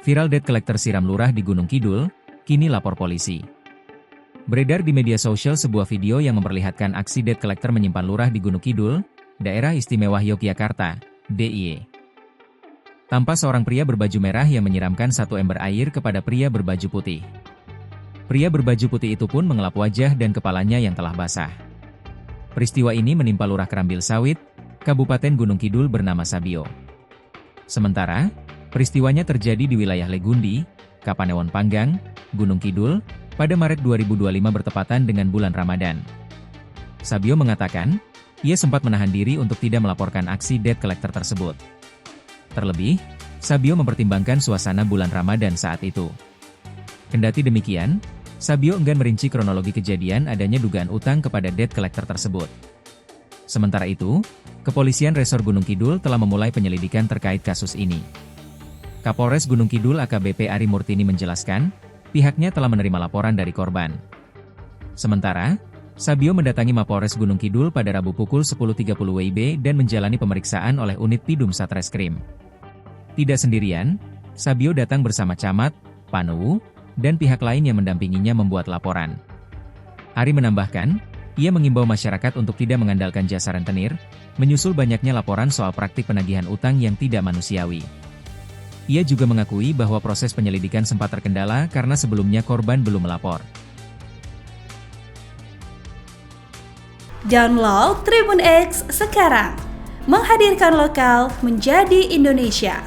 Viral debt collector siram lurah di Gunung Kidul, kini lapor polisi. Beredar di media sosial sebuah video yang memperlihatkan aksi debt collector menyimpan lurah di Gunung Kidul, Daerah Istimewa Yogyakarta, DIY. Tampak seorang pria berbaju merah yang menyiramkan satu ember air kepada pria berbaju putih. Pria berbaju putih itu pun mengelap wajah dan kepalanya yang telah basah. Peristiwa ini menimpa Lurah Kerambil Sawit, Kabupaten Gunung Kidul bernama Sabio. Sementara, peristiwanya terjadi di wilayah Legundi, Kapanewon Panggang, Gunung Kidul, pada Maret 2025 bertepatan dengan bulan Ramadan. Sabio mengatakan, ia sempat menahan diri untuk tidak melaporkan aksi debt collector tersebut. Terlebih, Sabio mempertimbangkan suasana bulan Ramadan saat itu. Kendati demikian, Sabio enggan merinci kronologi kejadian adanya dugaan utang kepada debt collector tersebut. Sementara itu, Kepolisian Resor Gunung Kidul telah memulai penyelidikan terkait kasus ini. Kapolres Gunung Kidul AKBP Ari Murtini menjelaskan, pihaknya telah menerima laporan dari korban. Sementara, Sabio mendatangi Mapolres Gunung Kidul pada Rabu pukul 10.30 WIB dan menjalani pemeriksaan oleh unit Pidum Satreskrim. Tidak sendirian, Sabio datang bersama camat, Panwu, dan pihak lain yang mendampinginya membuat laporan. Ari menambahkan, ia mengimbau masyarakat untuk tidak mengandalkan jasa rentenir, menyusul banyaknya laporan soal praktik penagihan utang yang tidak manusiawi. Ia juga mengakui bahwa proses penyelidikan sempat terkendala karena sebelumnya korban belum melapor. Download Tribun X sekarang, menghadirkan lokal menjadi Indonesia.